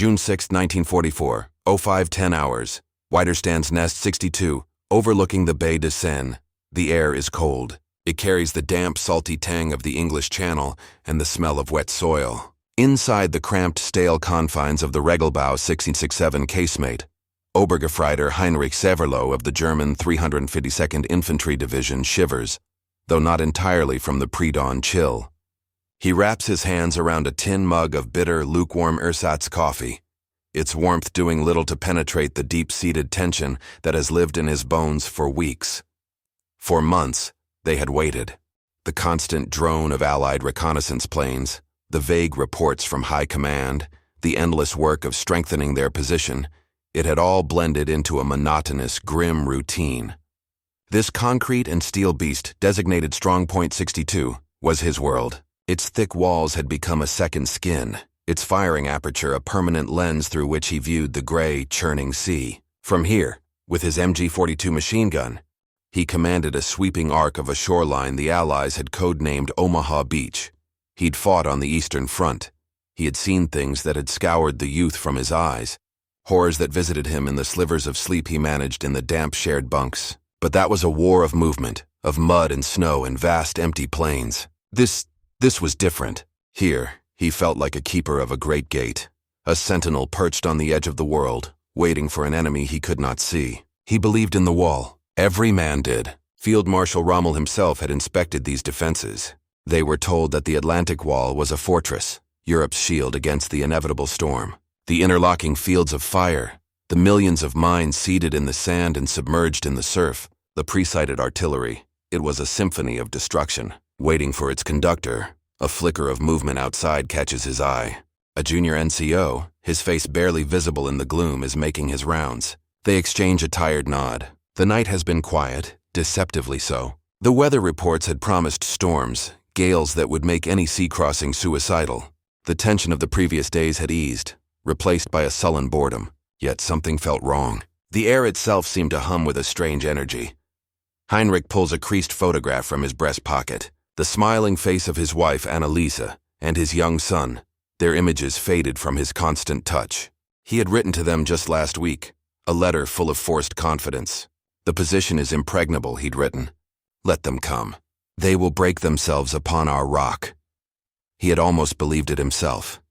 June 6, 1944, 05:10 hours. Widerstands Nest 62, overlooking the Baie de Seine. The air is cold. It carries the damp, salty tang of the English Channel and the smell of wet soil. Inside the cramped, stale confines of the Regelbau 1667 casemate, Obergefreiter Heinrich Severloh of the German 352nd Infantry Division shivers, though not entirely from the pre-dawn chill. He wraps his hands around a tin mug of bitter, lukewarm ersatz coffee, its warmth doing little to penetrate the deep-seated tension that has lived in his bones for weeks. For months, they had waited. The constant drone of Allied reconnaissance planes, the vague reports from high command, the endless work of strengthening their position, it had all blended into a monotonous, grim routine. This concrete and steel beast, designated Strong Point 62, was his world. Its thick walls had become a second skin, its firing aperture a permanent lens through which he viewed the gray, churning sea. From here, with his MG-42 machine gun, he commanded a sweeping arc of a shoreline the Allies had codenamed Omaha Beach. He'd fought on the Eastern Front. He had seen things that had scoured the youth from his eyes, horrors that visited him in the slivers of sleep he managed in the damp shared bunks. But that was a war of movement, of mud and snow and vast empty plains. This was different. Here, he felt like a keeper of a great gate, a sentinel perched on the edge of the world, waiting for an enemy he could not see. He believed in the wall. Every man did. Field Marshal Rommel himself had inspected these defenses. They were told that the Atlantic Wall was a fortress, Europe's shield against the inevitable storm. The interlocking fields of fire, the millions of mines seeded in the sand and submerged in the surf, the pre-sighted artillery. It was a symphony of destruction, waiting for its conductor. A flicker of movement outside catches his eye. A junior NCO, his face barely visible in the gloom, is making his rounds. They exchange a tired nod. The night has been quiet, deceptively so. The weather reports had promised storms, gales that would make any sea crossing suicidal. The tension of the previous days had eased, replaced by a sullen boredom, yet something felt wrong. The air itself seemed to hum with a strange energy. Heinrich pulls a creased photograph from his breast pocket. The smiling face of his wife, Annalisa, and his young son, their images faded from his constant touch. He had written to them just last week, a letter full of forced confidence. The position is impregnable, he'd written. Let them come. They will break themselves upon our rock. He had almost believed it himself.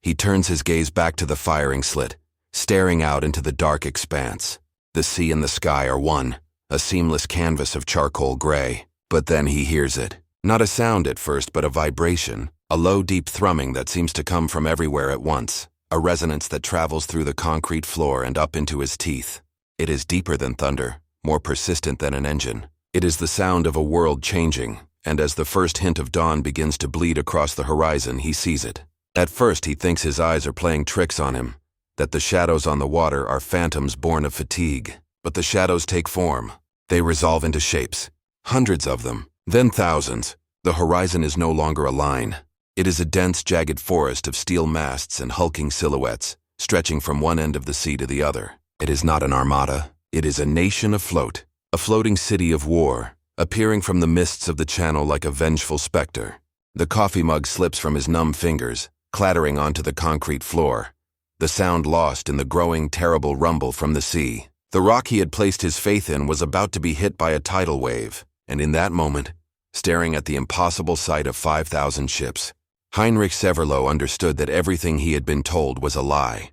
He turns his gaze back to the firing slit, staring out into the dark expanse. The sea and the sky are one, a seamless canvas of charcoal gray. But then he hears it. Not a sound at first, but a vibration, a low, deep thrumming that seems to come from everywhere at once, a resonance that travels through the concrete floor and up into his teeth. It is deeper than thunder, more persistent than an engine. It is the sound of a world changing, and as the first hint of dawn begins to bleed across the horizon, he sees it. At first, he thinks his eyes are playing tricks on him, that the shadows on the water are phantoms born of fatigue. But the shadows take form. They resolve into shapes. Hundreds of them, then thousands. The horizon is no longer a line. It is a dense, jagged forest of steel masts and hulking silhouettes, stretching from one end of the sea to the other. It is not an armada. It is a nation afloat, a floating city of war, appearing from the mists of the channel like a vengeful specter. The coffee mug slips from his numb fingers, clattering onto the concrete floor, the sound lost in the growing, terrible rumble from the sea. The rock he had placed his faith in was about to be hit by a tidal wave. And in that moment, staring at the impossible sight of 5,000 ships, Heinrich Severloh understood that everything he had been told was a lie.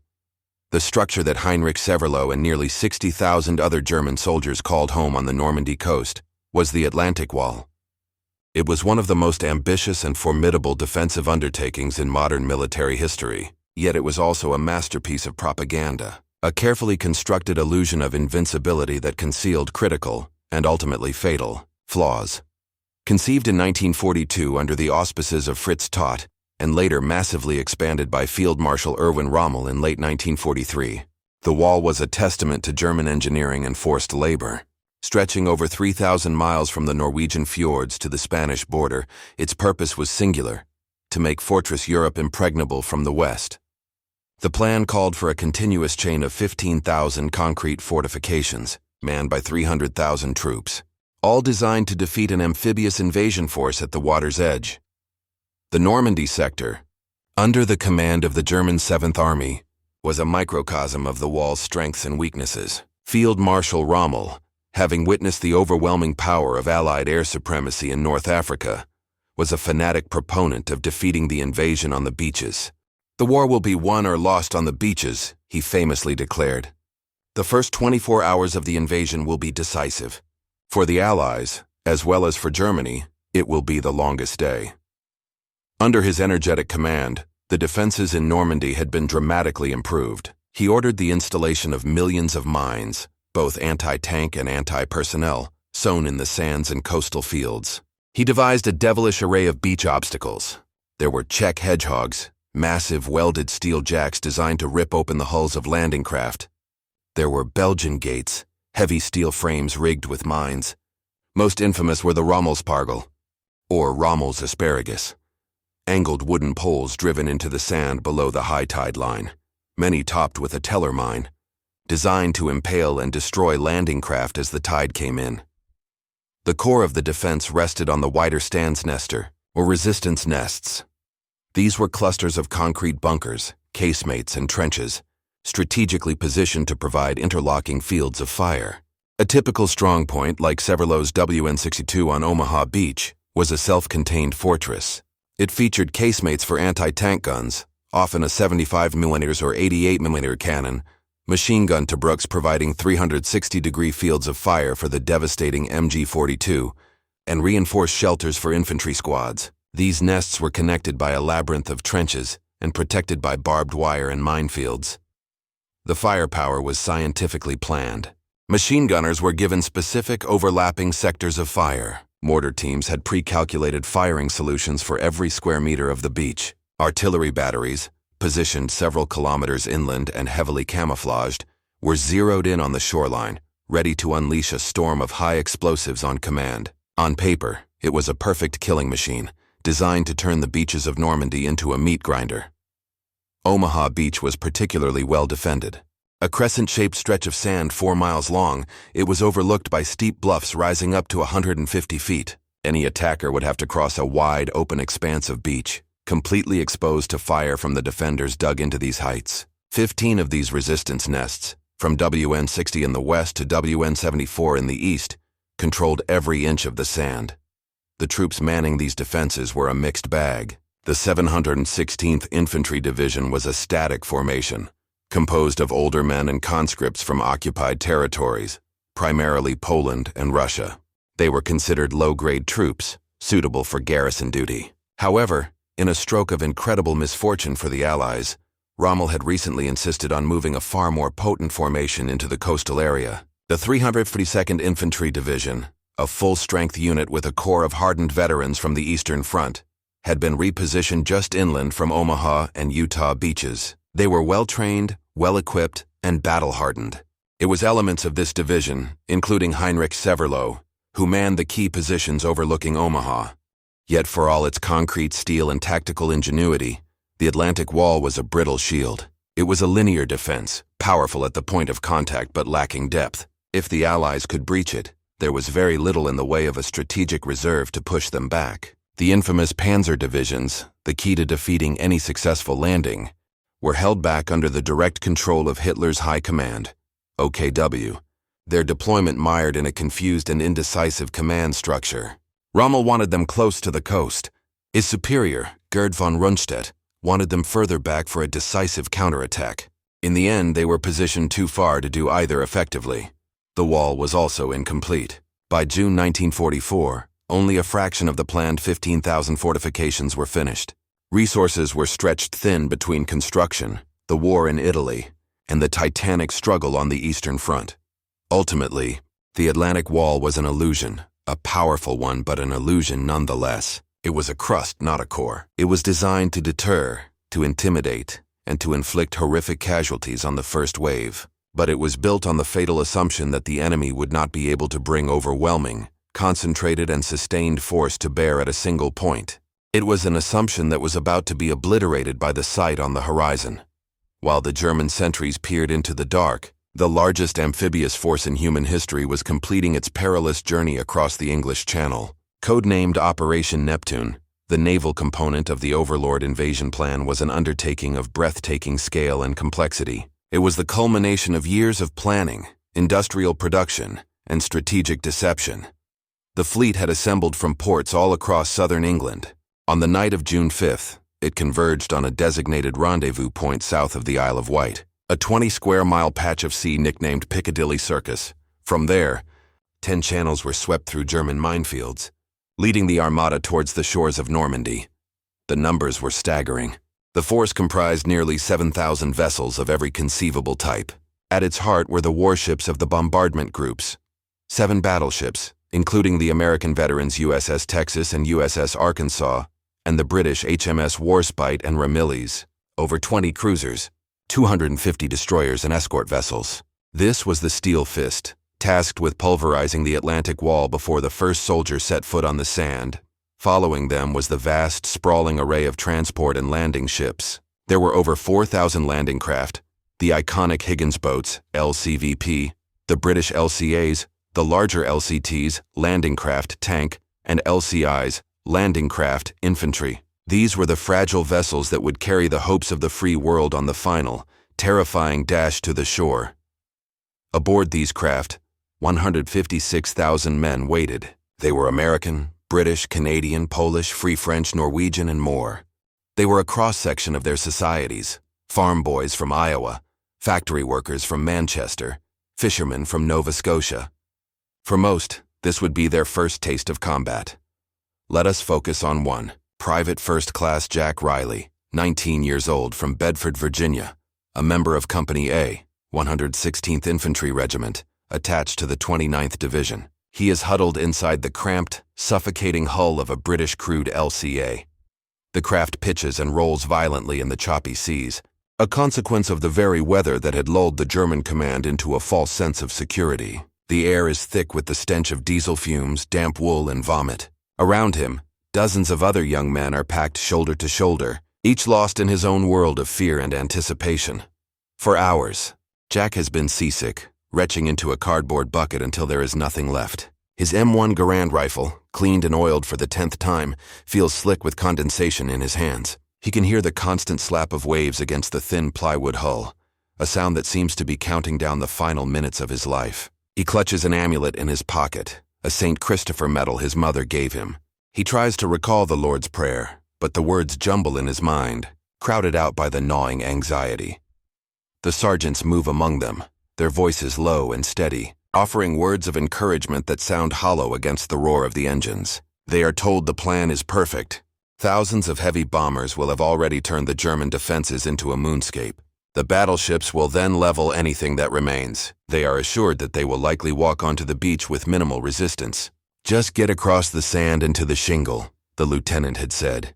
The structure that Heinrich Severloh and nearly 60,000 other German soldiers called home on the Normandy coast was the Atlantic Wall. It was one of the most ambitious and formidable defensive undertakings in modern military history, yet it was also a masterpiece of propaganda, a carefully constructed illusion of invincibility that concealed critical, and ultimately fatal, flaws. Conceived in 1942 under the auspices of Fritz Todt, and later massively expanded by Field Marshal Erwin Rommel in late 1943, the wall was a testament to German engineering and forced labor. Stretching over 3,000 miles from the Norwegian fjords to the Spanish border, its purpose was singular: to make Fortress Europe impregnable from the west. The plan called for a continuous chain of 15,000 concrete fortifications, manned by 300,000 troops, all designed to defeat an amphibious invasion force at the water's edge. The Normandy sector, under the command of the German 7th Army, was a microcosm of the wall's strengths and weaknesses. Field Marshal Rommel, having witnessed the overwhelming power of Allied air supremacy in North Africa, was a fanatic proponent of defeating the invasion on the beaches. "The war will be won or lost on the beaches," he famously declared. "The first 24 hours of the invasion will be decisive. For the Allies, as well as for Germany, it will be the longest day." Under his energetic command, the defenses in Normandy had been dramatically improved. He ordered the installation of millions of mines, both anti-tank and anti-personnel, sown in the sands and coastal fields. He devised a devilish array of beach obstacles. There were Czech hedgehogs, massive welded steel jacks designed to rip open the hulls of landing craft. There were Belgian gates, heavy steel frames rigged with mines. Most infamous were the Rommelspargel, or Rommel's asparagus, angled wooden poles driven into the sand below the high tide line, many topped with a teller mine, designed to impale and destroy landing craft as the tide came in. The core of the defense rested on the Widerstandsnester, or resistance nests. These were clusters of concrete bunkers, casemates, and trenches, strategically positioned to provide interlocking fields of fire. A typical strongpoint, like Severlow's WN-62 on Omaha Beach, was a self-contained fortress. It featured casemates for anti-tank guns, often a 75mm or 88mm cannon, machine gun Tobruks providing 360-degree fields of fire for the devastating MG-42, and reinforced shelters for infantry squads. These nests were connected by a labyrinth of trenches and protected by barbed wire and minefields. The firepower was scientifically planned. Machine gunners were given specific overlapping sectors of fire. Mortar teams had pre-calculated firing solutions for every square meter of the beach. Artillery batteries, positioned several kilometers inland and heavily camouflaged, were zeroed in on the shoreline, ready to unleash a storm of high explosives on command. On paper, it was a perfect killing machine, designed to turn the beaches of Normandy into a meat grinder. Omaha Beach was particularly well defended. A crescent-shaped stretch of sand 4 miles long, it was overlooked by steep bluffs rising up to 150 feet. Any attacker would have to cross a wide, open expanse of beach, completely exposed to fire from the defenders dug into these heights. 15 of these resistance nests, from WN-60 in the west to WN-74 in the east, controlled every inch of the sand. The troops manning these defenses were a mixed bag. The 716th Infantry Division was a static formation, composed of older men and conscripts from occupied territories, primarily Poland and Russia. They were considered low-grade troops, suitable for garrison duty. However, in a stroke of incredible misfortune for the Allies, Rommel had recently insisted on moving a far more potent formation into the coastal area. The 352nd Infantry Division, a full-strength unit with a corps of hardened veterans from the Eastern Front, had been repositioned just inland from Omaha and Utah beaches. They were well-trained, well-equipped, and battle-hardened. It was elements of this division, including Heinrich Severlow, who manned the key positions overlooking Omaha. Yet for all its concrete steel and tactical ingenuity, the Atlantic Wall was a brittle shield. It was a linear defense, powerful at the point of contact but lacking depth. If the Allies could breach it, there was very little in the way of a strategic reserve to push them back. The infamous Panzer divisions, the key to defeating any successful landing, were held back under the direct control of Hitler's High Command, OKW, their deployment mired in a confused and indecisive command structure. Rommel wanted them close to the coast. His superior, Gerd von Rundstedt, wanted them further back for a decisive counterattack. In the end, they were positioned too far to do either effectively. The wall was also incomplete. By June 1944, only a fraction of the planned 15,000 fortifications were finished. Resources were stretched thin between construction, the war in Italy, and the titanic struggle on the Eastern Front. Ultimately, the Atlantic Wall was an illusion, a powerful one but an illusion nonetheless. It was a crust, not a core. It was designed to deter, to intimidate, and to inflict horrific casualties on the first wave. But it was built on the fatal assumption that the enemy would not be able to bring overwhelming, concentrated and sustained force to bear at a single point. It was an assumption that was about to be obliterated by the sight on the horizon. While the German sentries peered into the dark, the largest amphibious force in human history was completing its perilous journey across the English Channel. Codenamed Operation Neptune, The naval component of the Overlord invasion plan was an undertaking of breathtaking scale and complexity. It was the culmination of years of planning, industrial production, and strategic deception. The fleet had assembled from ports all across southern England. On the night of June 5th, it converged on a designated rendezvous point south of the Isle of Wight, a 20-square-mile patch of sea nicknamed Piccadilly Circus. From there, 10 channels were swept through German minefields, leading the armada towards the shores of Normandy. The numbers were staggering. The force comprised nearly 7,000 vessels of every conceivable type. At its heart were the warships of the bombardment groups. 7 battleships, including the American veterans USS Texas and USS Arkansas, and the British HMS Warspite and Ramillies, over 20 cruisers, 250 destroyers and escort vessels. This was the Steel Fist, tasked with pulverizing the Atlantic Wall before the first soldier set foot on the sand. Following them was the vast, sprawling array of transport and landing ships. There were over 4,000 landing craft, the iconic Higgins boats, LCVP, the British LCAs, the larger LCTs, landing craft tank, and LCIs, landing craft infantry. These were the fragile vessels that would carry the hopes of the free world on the final, terrifying dash to the shore. Aboard these craft, 156,000 men waited. They were American, British, Canadian, Polish, Free French, Norwegian, and more. They were a cross-section of their societies: farm boys from Iowa, factory workers from Manchester, fishermen from Nova Scotia. For most, this would be their first taste of combat. Let us focus on one: Private First Class Jack Riley, 19 years old, from Bedford, Virginia, a member of Company A, 116th Infantry Regiment, attached to the 29th Division. He is huddled inside the cramped, suffocating hull of a British crude LCA. The craft pitches and rolls violently in the choppy seas, a consequence of the very weather that had lulled the German command into a false sense of security. The air is thick with the stench of diesel fumes, damp wool, and vomit. Around him, dozens of other young men are packed shoulder to shoulder, each lost in his own world of fear and anticipation. For hours, Jack has been seasick, retching into a cardboard bucket until there is nothing left. His M1 Garand rifle, cleaned and oiled for the 10th time, feels slick with condensation in his hands. He can hear the constant slap of waves against the thin plywood hull, a sound that seems to be counting down the final minutes of his life. He clutches an amulet in his pocket, a St. Christopher medal his mother gave him. He tries to recall the Lord's Prayer, but the words jumble in his mind, crowded out by the gnawing anxiety. The sergeants move among them, their voices low and steady, offering words of encouragement that sound hollow against the roar of the engines. They are told the plan is perfect. Thousands of heavy bombers will have already turned the German defenses into a moonscape. The battleships will then level anything that remains. They are assured that they will likely walk onto the beach with minimal resistance. "Just get across the sand and to the shingle," the lieutenant had said.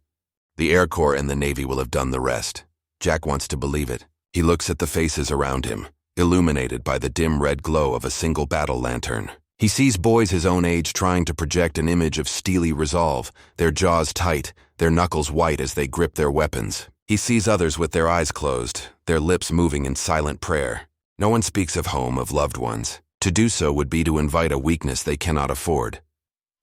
"The Air Corps and the Navy will have done the rest." Jack wants to believe it. He looks at the faces around him, illuminated by the dim red glow of a single battle lantern. He sees boys his own age trying to project an image of steely resolve, their jaws tight, their knuckles white as they grip their weapons. He sees others with their eyes closed, their lips moving in silent prayer. No one speaks of home, of loved ones. To do so would be to invite a weakness they cannot afford.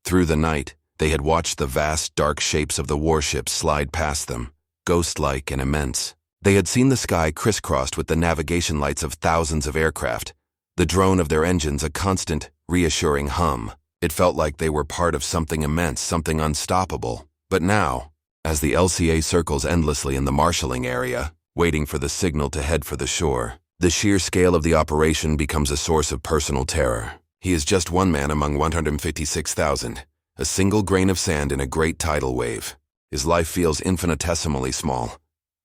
Through the night, they had watched the vast, dark shapes of the warships slide past them, ghost-like and immense. They had seen the sky crisscrossed with the navigation lights of thousands of aircraft, the drone of their engines a constant, reassuring hum. It felt like they were part of something immense, something unstoppable. But now, as the LCA circles endlessly in the marshalling area, waiting for the signal to head for the shore, the sheer scale of the operation becomes a source of personal terror. He is just one man among 156,000, a single grain of sand in a great tidal wave. His life feels infinitesimally small,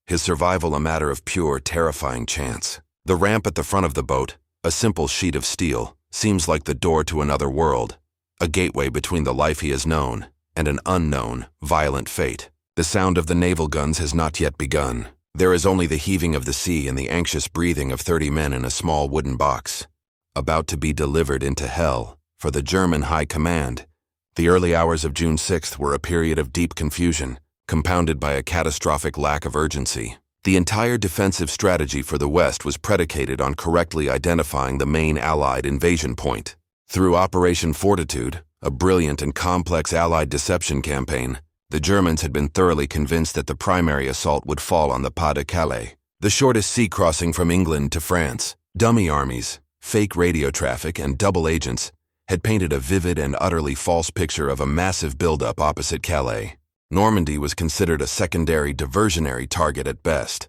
his survival a matter of pure, terrifying chance. The ramp at the front of the boat, a simple sheet of steel, seems like the door to another world, a gateway between the life he has known and an unknown, violent fate. The sound of the naval guns has not yet begun. There is only the heaving of the sea and the anxious breathing of 30 men in a small wooden box, about to be delivered into hell for the German High Command. The early hours of June 6th were a period of deep confusion, compounded by a catastrophic lack of urgency. The entire defensive strategy for the West was predicated on correctly identifying the main Allied invasion point. Through Operation Fortitude, a brilliant and complex Allied deception campaign, The Germans had been thoroughly convinced that the primary assault would fall on the Pas de Calais, the shortest sea crossing from England to France. Dummy armies, fake radio traffic, and double agents had painted a vivid and utterly false picture of a massive buildup opposite Calais. Normandy was considered a secondary diversionary target at best.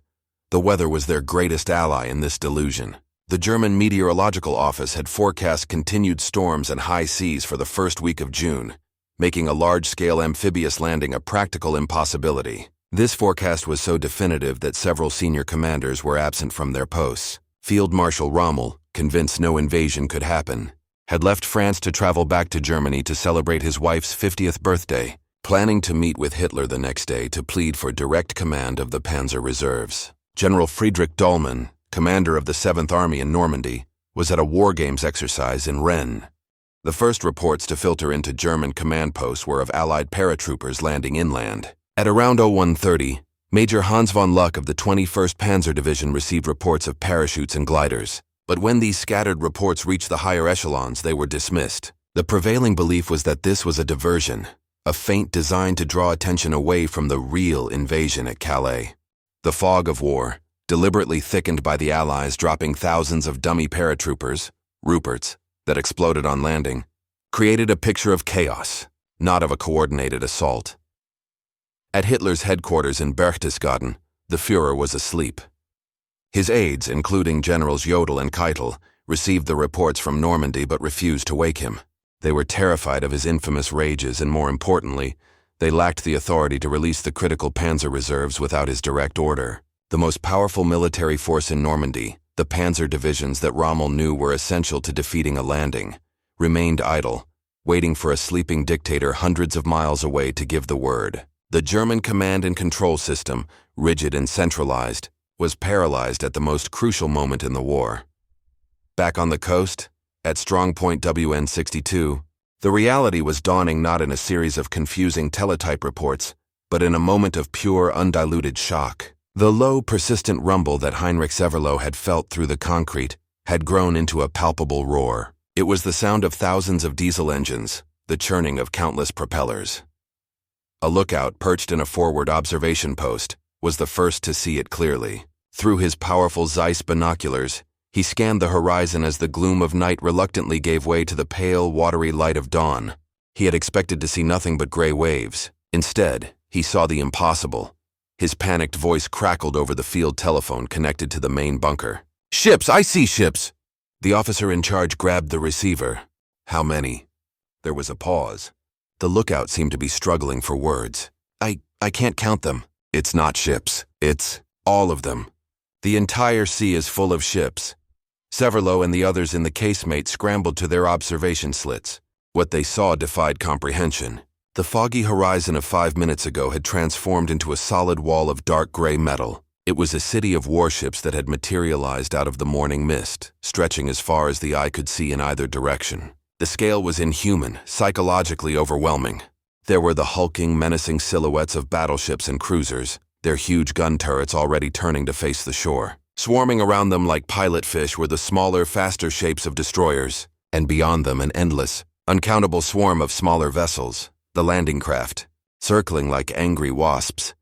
The weather was their greatest ally in this delusion. The German Meteorological Office had forecast continued storms and high seas for the first week of June, making a large-scale amphibious landing a practical impossibility. This forecast was so definitive that several senior commanders were absent from their posts. Field Marshal Rommel, convinced no invasion could happen, had left France to travel back to Germany to celebrate his wife's 50th birthday, planning to meet with Hitler the next day to plead for direct command of the Panzer Reserves. General Friedrich Dahlmann, commander of the 7th Army in Normandy, was at a war games exercise in Rennes. The first reports to filter into German command posts were of Allied paratroopers landing inland. At around 0130, Major Hans von Luck of the 21st Panzer Division received reports of parachutes and gliders. But when these scattered reports reached the higher echelons, they were dismissed. The prevailing belief was that this was a diversion, a feint designed to draw attention away from the real invasion at Calais. The fog of war, deliberately thickened by the Allies dropping thousands of dummy paratroopers, Ruperts, that exploded on landing, created a picture of chaos, not of a coordinated assault. At Hitler's headquarters in Berchtesgaden, the Führer was asleep. His aides, including Generals Jodl and Keitel, received the reports from Normandy but refused to wake him. They were terrified of his infamous rages and, more importantly, they lacked the authority to release the critical Panzer Reserves without his direct order. The most powerful military force in Normandy, the panzer divisions that Rommel knew were essential to defeating a landing, remained idle, waiting for a sleeping dictator hundreds of miles away to give the word. The German command and control system, rigid and centralized, was paralyzed at the most crucial moment in the war. Back on the coast, at Strongpoint WN62, the reality was dawning not in a series of confusing teletype reports, but in a moment of pure, undiluted shock. The low, persistent rumble that Heinrich Severloh had felt through the concrete had grown into a palpable roar. It was the sound of thousands of diesel engines, the churning of countless propellers. A lookout perched in a forward observation post was the first to see it clearly. Through his powerful Zeiss binoculars, he scanned the horizon as the gloom of night reluctantly gave way to the pale, watery light of dawn. He had expected to see nothing but gray waves. Instead, he saw the impossible. His panicked voice crackled over the field telephone connected to the main bunker. "Ships! I see ships!" The officer in charge grabbed the receiver. "How many?" There was a pause. The lookout seemed to be struggling for words. I can't count them." "It's not ships. It's all of them. The entire sea is full of ships." Severloh and the others in the casemate scrambled to their observation slits. What they saw defied comprehension. The foggy horizon of 5 minutes ago had transformed into a solid wall of dark gray metal. It was a city of warships that had materialized out of the morning mist, stretching as far as the eye could see in either direction. The scale was inhuman, psychologically overwhelming. There were the hulking, menacing silhouettes of battleships and cruisers, their huge gun turrets already turning to face the shore. Swarming around them like pilot fish were the smaller, faster shapes of destroyers, and beyond them an endless, uncountable swarm of smaller vessels, the landing craft, circling like angry wasps.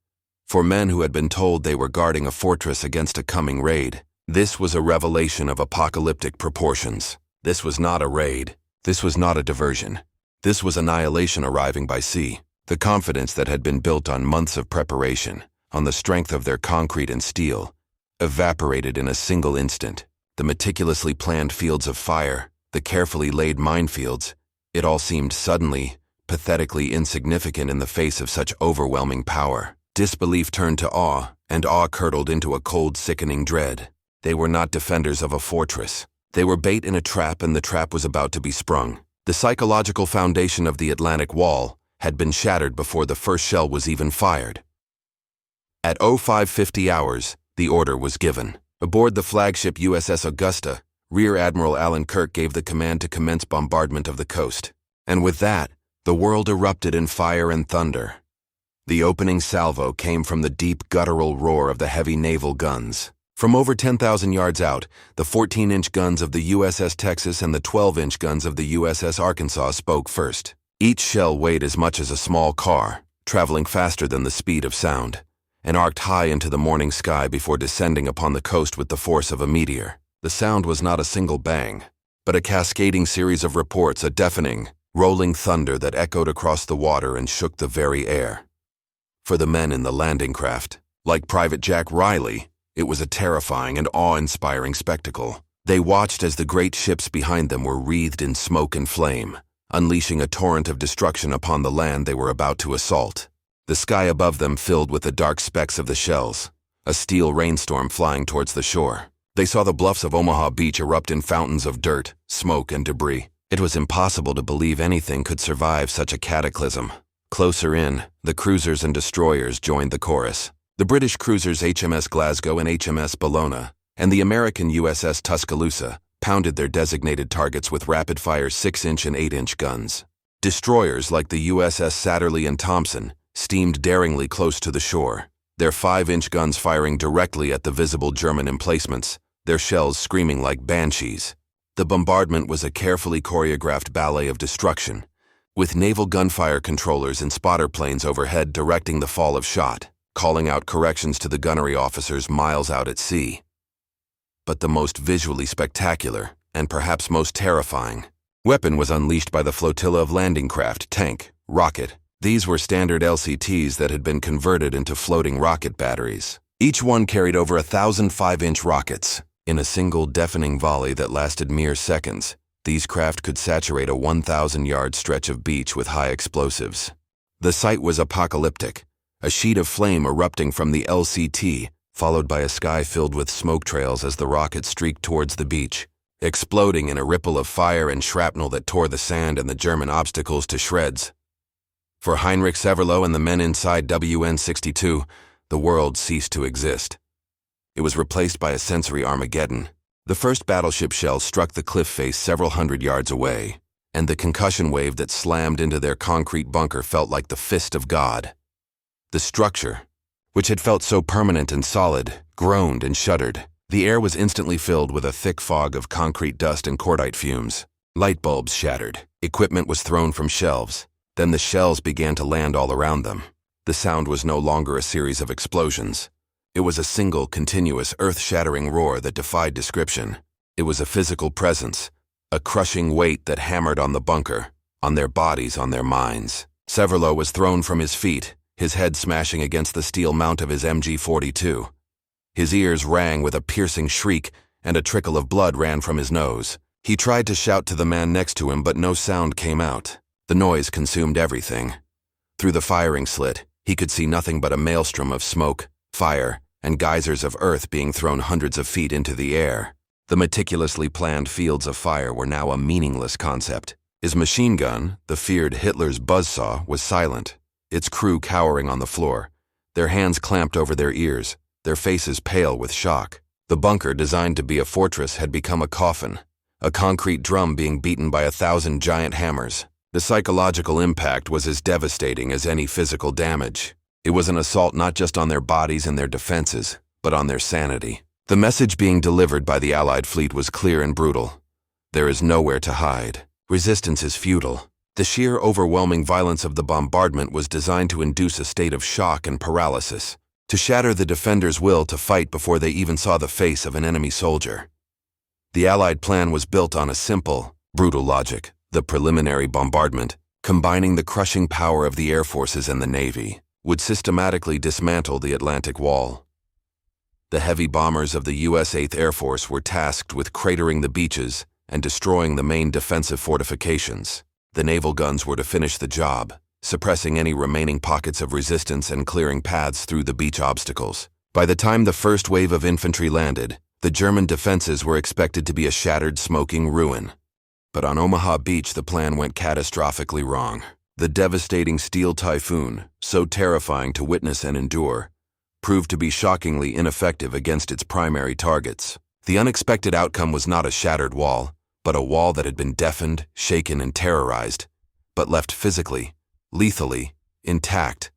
For men who had been told they were guarding a fortress against a coming raid, this was a revelation of apocalyptic proportions. This was not a raid. This was not a diversion. This was annihilation arriving by sea. The confidence that had been built on months of preparation, on the strength of their concrete and steel, evaporated in a single instant. The meticulously planned fields of fire, the carefully laid minefields, it all seemed suddenly, pathetically insignificant in the face of such overwhelming power. Disbelief turned to awe, and awe curdled into a cold, sickening dread. They were not defenders of a fortress. They were bait in a trap, and the trap was about to be sprung. The psychological foundation of the Atlantic Wall had been shattered before the first shell was even fired. At 0550 hours, the order was given. Aboard the flagship USS Augusta, Rear Admiral Alan Kirk gave the command to commence bombardment of the coast. And with that, the world erupted in fire and thunder. The opening salvo came from the deep guttural roar of the heavy naval guns. From over 10,000 yards out, the 14-inch guns of the USS Texas and the 12-inch guns of the USS Arkansas spoke first. Each shell weighed as much as a small car, traveling faster than the speed of sound, and arced high into the morning sky before descending upon the coast with the force of a meteor. The sound was not a single bang, but a cascading series of reports, a deafening, rolling thunder that echoed across the water and shook the very air. For the men in the landing craft, like Private Jack Riley, it was a terrifying and awe-inspiring spectacle. They watched as the great ships behind them were wreathed in smoke and flame, unleashing a torrent of destruction upon the land they were about to assault. The sky above them filled with the dark specks of the shells, a steel rainstorm flying towards the shore. They saw the bluffs of Omaha Beach erupt in fountains of dirt, smoke, and debris. It was impossible to believe anything could survive such a cataclysm. Closer in, the cruisers and destroyers joined the chorus. The British cruisers HMS Glasgow and HMS Bellona, and the American USS Tuscaloosa, pounded their designated targets with rapid-fire 6-inch and 8-inch guns. Destroyers like the USS Satterley and Thompson steamed daringly close to the shore, their 5-inch guns firing directly at the visible German emplacements, their shells screaming like banshees. The bombardment was a carefully choreographed ballet of destruction, with naval gunfire controllers and spotter planes overhead directing the fall of shot, calling out corrections to the gunnery officers miles out at sea. But the most visually spectacular, and perhaps most terrifying, weapon was unleashed by the flotilla of landing craft, tank, rocket. These were standard LCTs that had been converted into floating rocket batteries. Each one carried over 1,000 5-inch rockets. In a single deafening volley that lasted mere seconds, these craft could saturate a 1,000-yard stretch of beach with high explosives. The sight was apocalyptic, a sheet of flame erupting from the LCT, followed by a sky filled with smoke trails as the rocket streaked towards the beach, exploding in a ripple of fire and shrapnel that tore the sand and the German obstacles to shreds. For Heinrich Severloh and the men inside WN-62, the world ceased to exist. It was replaced by a sensory Armageddon. The first battleship shell struck the cliff face several hundred yards away, and the concussion wave that slammed into their concrete bunker felt like the fist of God. The structure, which had felt so permanent and solid, groaned and shuddered. The air was instantly filled with a thick fog of concrete dust and cordite fumes. Light bulbs shattered. Equipment was thrown from shelves. Then the shells began to land all around them. The sound was no longer a series of explosions. It was a single, continuous, earth-shattering roar that defied description. It was a physical presence, a crushing weight that hammered on the bunker, on their bodies, on their minds. Severloh was thrown from his feet, his head smashing against the steel mount of his MG-42. His ears rang with a piercing shriek, and a trickle of blood ran from his nose. He tried to shout to the man next to him, but no sound came out. The noise consumed everything. Through the firing slit, he could see nothing but a maelstrom of smoke, fire, and geysers of earth being thrown hundreds of feet into the air. The meticulously planned fields of fire were now a meaningless concept. His machine gun, the feared Hitler's buzzsaw, was silent, its crew cowering on the floor, their hands clamped over their ears, their faces pale with shock. The bunker, designed to be a fortress, had become a coffin, a concrete drum being beaten by 1,000 giant hammers. The psychological impact was as devastating as any physical damage. It was an assault not just on their bodies and their defenses, but on their sanity. The message being delivered by the Allied fleet was clear and brutal. There is nowhere to hide. Resistance is futile. The sheer overwhelming violence of the bombardment was designed to induce a state of shock and paralysis, to shatter the defenders' will to fight before they even saw the face of an enemy soldier. The Allied plan was built on a simple, brutal logic: the preliminary bombardment, combining the crushing power of the air forces and the Navy, would systematically dismantle the Atlantic Wall. The heavy bombers of the U.S. 8th Air Force were tasked with cratering the beaches and destroying the main defensive fortifications. The naval guns were to finish the job, suppressing any remaining pockets of resistance and clearing paths through the beach obstacles. By the time the first wave of infantry landed, the German defenses were expected to be a shattered, smoking ruin. But on Omaha Beach, the plan went catastrophically wrong. The devastating steel typhoon, so terrifying to witness and endure, proved to be shockingly ineffective against its primary targets. The unexpected outcome was not a shattered wall, but a wall that had been deafened, shaken, and terrorized, but left physically, lethally, intact.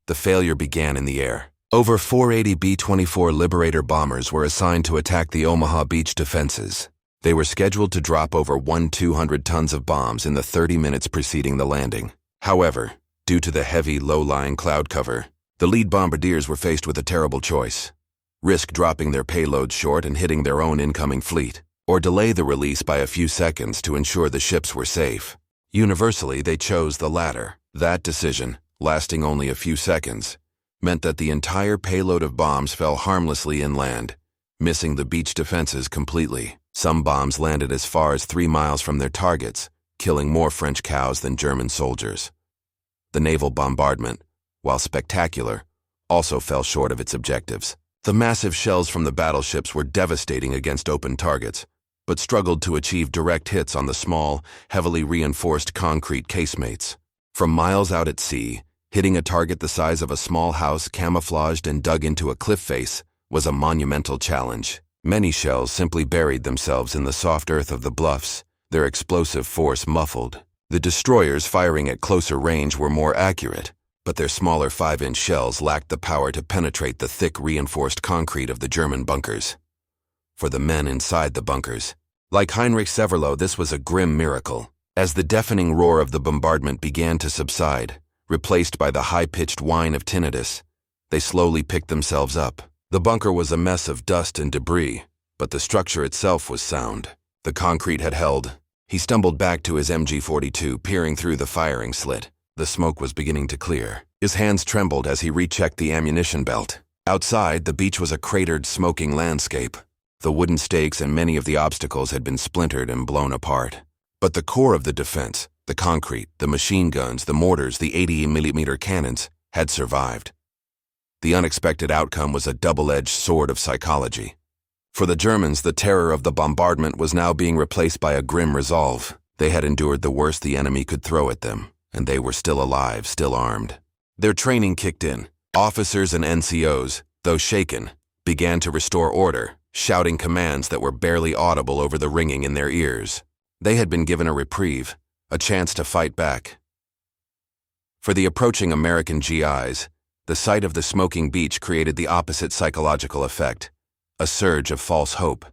The failure began in the air. Over 480 B-24 Liberator bombers were assigned to attack the Omaha Beach defenses. They were scheduled to drop over 1,200 tons of bombs in the 30 minutes preceding the landing. However, Due to the heavy, low-lying cloud cover, the lead bombardiers were faced with a terrible choice: risk dropping their payloads short and hitting their own incoming fleet, or delay the release by a few seconds to ensure the ships were safe. Universally, they chose the latter. That decision, lasting only a few seconds, meant that the entire payload of bombs fell harmlessly inland, missing the beach defenses completely. Some bombs landed as far as 3 miles from their targets, killing more French cows than German soldiers. The naval bombardment, while spectacular, also fell short of its objectives. The massive shells from the battleships were devastating against open targets, but struggled to achieve direct hits on the small, heavily reinforced concrete casemates. From miles out at sea, hitting a target the size of a small house camouflaged and dug into a cliff face was a monumental challenge. Many shells simply buried themselves in the soft earth of the bluffs, their explosive force muffled. The destroyers firing at closer range were more accurate, but their smaller 5-inch shells lacked the power to penetrate the thick reinforced concrete of the German bunkers. For the men inside the bunkers, like Heinrich Severloh, this was a grim miracle. As the deafening roar of the bombardment began to subside, replaced by the high-pitched whine of tinnitus, they slowly picked themselves up. The bunker was a mess of dust and debris, but the structure itself was sound. The concrete had held. He stumbled back to his MG-42, peering through the firing slit. The smoke was beginning to clear. His hands trembled as he rechecked the ammunition belt. Outside, the beach was a cratered, smoking landscape. The wooden stakes and many of the obstacles had been splintered and blown apart. But the core of the defense, the concrete, the machine guns, the mortars, the 80mm cannons, had survived. The unexpected outcome was a double-edged sword of psychology. For the Germans, the terror of the bombardment was now being replaced by a grim resolve. They had endured the worst the enemy could throw at them, and they were still alive, still armed. Their training kicked in. Officers and NCOs, though shaken, began to restore order, shouting commands that were barely audible over the ringing in their ears. They had been given a reprieve, a chance to fight back. For the approaching American GIs, the sight of the smoking beach created the opposite psychological effect, a surge of false hope.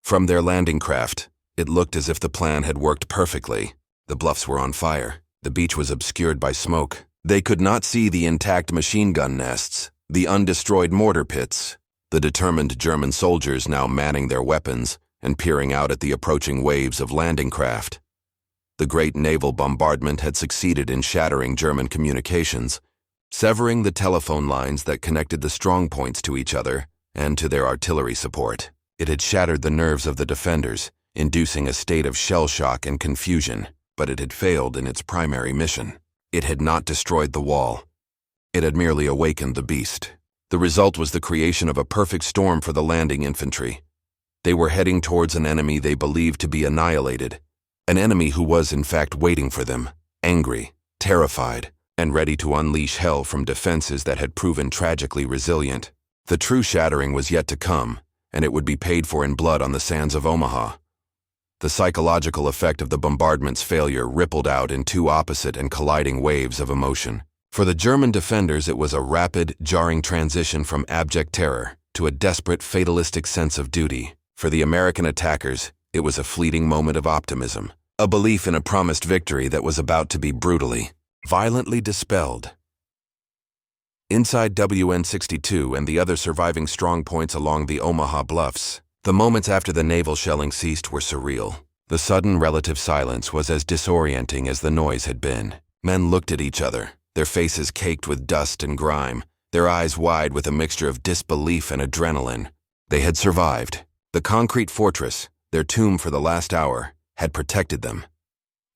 From their landing craft, it looked as if the plan had worked perfectly. The bluffs were on fire. The beach was obscured by smoke. They could not see the intact machine gun nests, the undestroyed mortar pits, the determined German soldiers now manning their weapons and peering out at the approaching waves of landing craft. The great naval bombardment had succeeded in shattering German communications, severing the telephone lines that connected the strong points to each other and to their artillery support. It had shattered the nerves of the defenders, inducing a state of shell shock and confusion, but it had failed in its primary mission. It had not destroyed the wall. It had merely awakened the beast. The result was the creation of a perfect storm for the landing infantry. They were heading towards an enemy they believed to be annihilated, an enemy who was in fact waiting for them, angry, terrified, and ready to unleash hell from defenses that had proven tragically resilient. The true shattering was yet to come, and it would be paid for in blood on the sands of Omaha. The psychological effect of the bombardment's failure rippled out in two opposite and colliding waves of emotion. For the German defenders, it was a rapid, jarring transition from abject terror to a desperate, fatalistic sense of duty. For the American attackers, it was a fleeting moment of optimism, a belief in a promised victory that was about to be brutally, violently dispelled. Inside WN-62 and the other surviving strongpoints along the Omaha bluffs, the moments after the naval shelling ceased were surreal. The sudden relative silence was as disorienting as the noise had been. Men looked at each other, their faces caked with dust and grime, their eyes wide with a mixture of disbelief and adrenaline. They had survived. The concrete fortress, their tomb for the last hour, had protected them.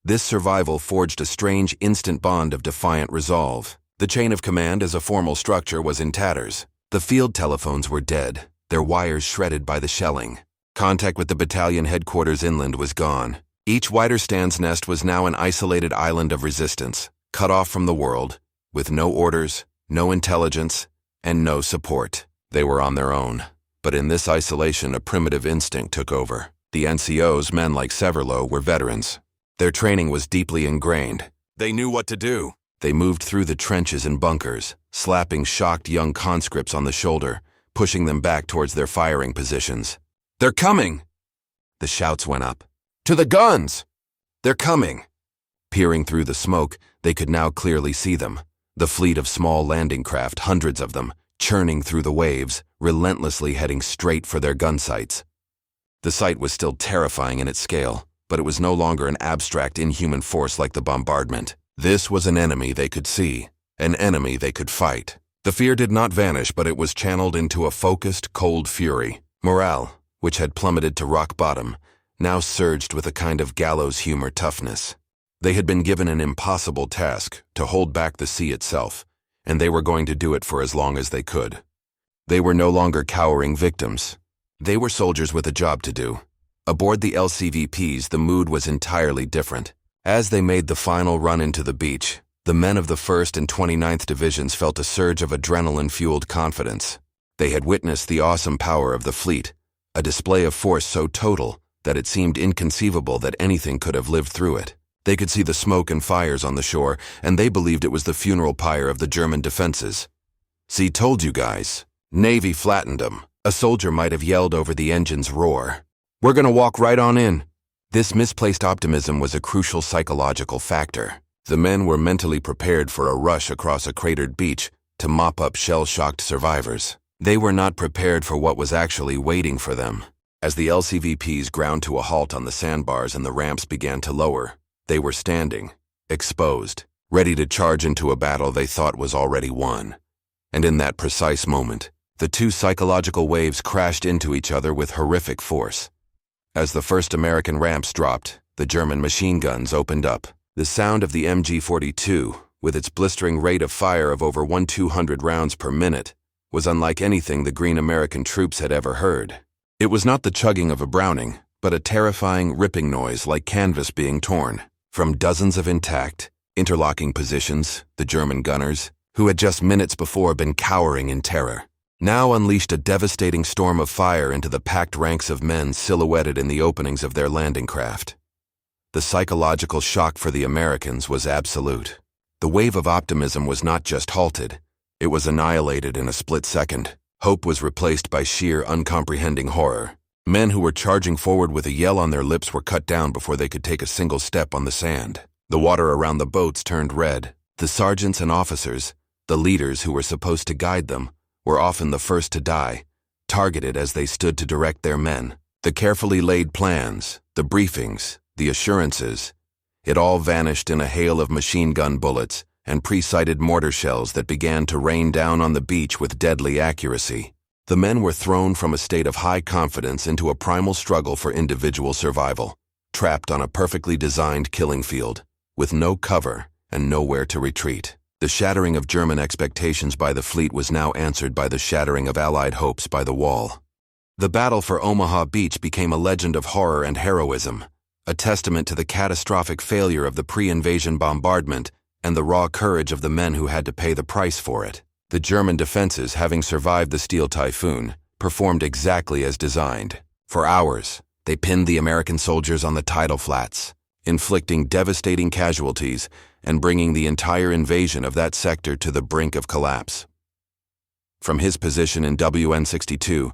This survival forged a strange instant bond of defiant resolve. The chain of command as a formal structure was in tatters. The field telephones were dead, their wires shredded by the shelling. Contact with the battalion headquarters inland was gone. Each Widerstands nest was now an isolated island of resistance, cut off from the world, with no orders, no intelligence, and no support. They were on their own. But in this isolation, a primitive instinct took over. The NCOs, men like Severloh, were veterans. Their training was deeply ingrained. They knew what to do. They moved through the trenches and bunkers, slapping shocked young conscripts on the shoulder, pushing them back towards their firing positions. "They're coming!" The shouts went up. "To the guns! They're coming!" Peering through the smoke, they could now clearly see them. The fleet of small landing craft, hundreds of them, churning through the waves, relentlessly heading straight for their gun sights. The sight was still terrifying in its scale, but it was no longer an abstract, inhuman force like the bombardment. This was an enemy they could see, an enemy they could fight. The fear did not vanish, but it was channeled into a focused, cold fury. Morale, which had plummeted to rock bottom, now surged with a kind of gallows humor toughness. They had been given an impossible task, to hold back the sea itself, and they were going to do it for as long as they could. They were no longer cowering victims. They were soldiers with a job to do. Aboard the LCVPs, the mood was entirely different. As they made the final run into the beach, the men of the 1st and 29th Divisions felt a surge of adrenaline-fueled confidence. They had witnessed the awesome power of the fleet, a display of force so total that it seemed inconceivable that anything could have lived through it. They could see the smoke and fires on the shore, and they believed it was the funeral pyre of the German defenses. "See, told you guys. Navy flattened them," a soldier might have yelled over the engine's roar. "We're gonna walk right on in." This misplaced optimism was a crucial psychological factor. The men were mentally prepared for a rush across a cratered beach to mop up shell-shocked survivors. They were not prepared for what was actually waiting for them. As the LCVPs ground to a halt on the sandbars and the ramps began to lower, they were standing, exposed, ready to charge into a battle they thought was already won. And in that precise moment, the two psychological waves crashed into each other with horrific force. As the first American ramps dropped, the German machine guns opened up. The sound of the MG-42, with its blistering rate of fire of over 1,200 rounds per minute, was unlike anything the green American troops had ever heard. It was not the chugging of a Browning, but a terrifying, ripping noise like canvas being torn. From dozens of intact, interlocking positions, the German gunners, who had just minutes before been cowering in terror, now unleashed a devastating storm of fire into the packed ranks of men silhouetted in the openings of their landing craft. The psychological shock for the Americans was absolute. The wave of optimism was not just halted, it was annihilated in a split second. Hope was replaced by sheer, uncomprehending horror. Men who were charging forward with a yell on their lips were cut down before they could take a single step on the sand. The water around the boats turned red. The sergeants and officers, the leaders who were supposed to guide them, were often the first to die, targeted as they stood to direct their men. The carefully laid plans, the briefings, the assurances, it all vanished in a hail of machine gun bullets and pre-sighted mortar shells that began to rain down on the beach with deadly accuracy. The men were thrown from a state of high confidence into a primal struggle for individual survival, trapped on a perfectly designed killing field, with no cover and nowhere to retreat. The shattering of German expectations by the fleet was now answered by the shattering of Allied hopes by the wall. The battle for Omaha Beach became a legend of horror and heroism, a testament to the catastrophic failure of the pre-invasion bombardment and the raw courage of the men who had to pay the price for it. The German defenses, having survived the steel typhoon, performed exactly as designed. For hours, they pinned the American soldiers on the tidal flats, inflicting devastating casualties and bringing the entire invasion of that sector to the brink of collapse. From his position in WN-62,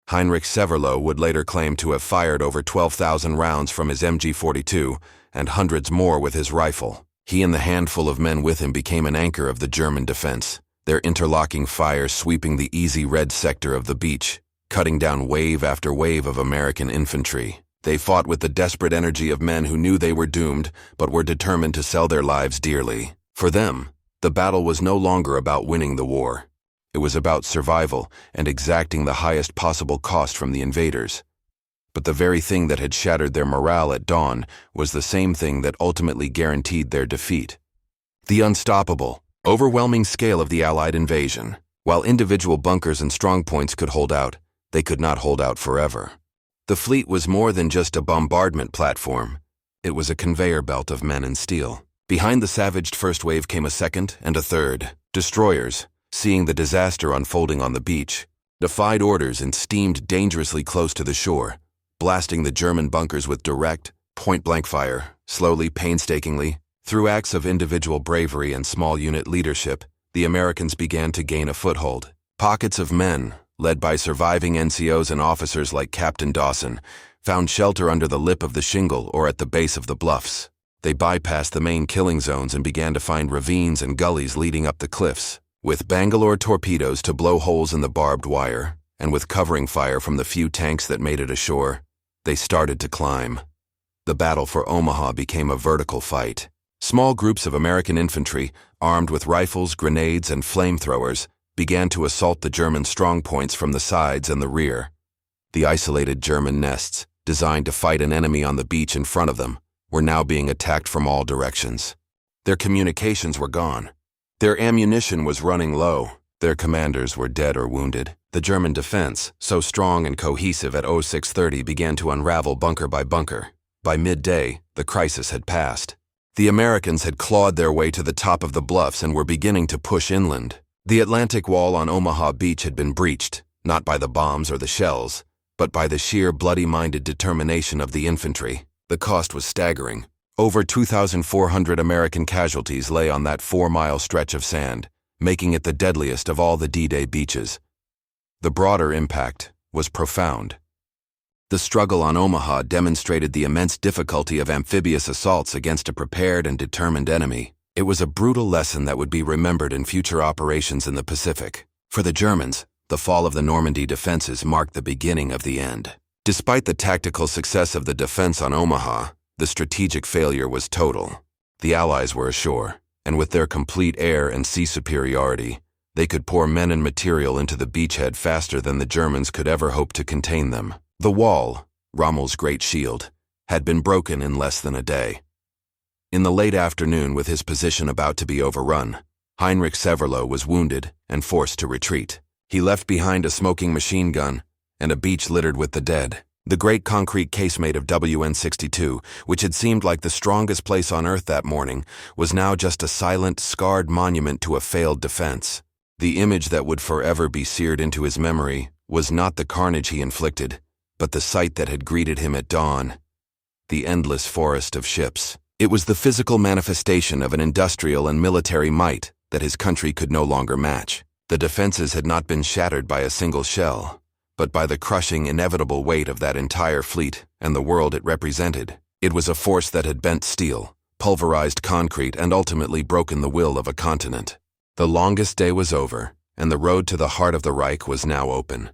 Heinrich Severloh would later claim to have fired over 12,000 rounds from his MG-42 and hundreds more with his rifle. He and the handful of men with him became an anchor of the German defense, their interlocking fire sweeping the easy red sector of the beach, cutting down wave after wave of American infantry. They fought with the desperate energy of men who knew they were doomed but were determined to sell their lives dearly. For them, the battle was no longer about winning the war. It was about survival and exacting the highest possible cost from the invaders. But the very thing that had shattered their morale at dawn was the same thing that ultimately guaranteed their defeat. The unstoppable, overwhelming scale of the Allied invasion. While individual bunkers and strongpoints could hold out, they could not hold out forever. The fleet was more than just a bombardment platform. It was a conveyor belt of men and steel. Behind the savaged first wave came a second and a third. Destroyers, seeing the disaster unfolding on the beach, defied orders and steamed dangerously close to the shore, blasting the German bunkers with direct, point-blank fire, slowly, painstakingly. Through acts of individual bravery and small unit leadership, the Americans began to gain a foothold. Pockets of men, led by surviving NCOs and officers like Captain Dawson, found shelter under the lip of the shingle or at the base of the bluffs. They bypassed the main killing zones and began to find ravines and gullies leading up the cliffs. With Bangalore torpedoes to blow holes in the barbed wire, and with covering fire from the few tanks that made it ashore, they started to climb. The battle for Omaha became a vertical fight. Small groups of American infantry, armed with rifles, grenades, and flamethrowers, began to assault the German strongpoints from the sides and the rear. The isolated German nests, designed to fight an enemy on the beach in front of them, were now being attacked from all directions. Their communications were gone. Their ammunition was running low. Their commanders were dead or wounded. The German defense, so strong and cohesive at 0630, began to unravel bunker by bunker. By midday, the crisis had passed. The Americans had clawed their way to the top of the bluffs and were beginning to push inland. The Atlantic Wall on Omaha Beach had been breached, not by the bombs or the shells, but by the sheer bloody-minded determination of the infantry. The cost was staggering. Over 2,400 American casualties lay on that 4-mile stretch of sand, making it the deadliest of all the D-Day beaches. The broader impact was profound. The struggle on Omaha demonstrated the immense difficulty of amphibious assaults against a prepared and determined enemy. It was a brutal lesson that would be remembered in future operations in the Pacific. For the Germans, the fall of the Normandy defenses marked the beginning of the end. Despite the tactical success of the defense on Omaha, the strategic failure was total. The Allies were ashore, and with their complete air and sea superiority, they could pour men and material into the beachhead faster than the Germans could ever hope to contain them. The wall, Rommel's great shield, had been broken in less than a day. In the late afternoon, with his position about to be overrun, Heinrich Severlo was wounded and forced to retreat. He left behind a smoking machine gun and a beach littered with the dead. The great concrete casemate of WN-62, which had seemed like the strongest place on Earth that morning, was now just a silent, scarred monument to a failed defense. The image that would forever be seared into his memory was not the carnage he inflicted, but the sight that had greeted him at dawn. The endless forest of ships. It was the physical manifestation of an industrial and military might that his country could no longer match. The defenses had not been shattered by a single shell, but by the crushing, inevitable weight of that entire fleet and the world it represented. It was a force that had bent steel, pulverized concrete, and ultimately broken the will of a continent. The longest day was over, and the road to the heart of the Reich was now open.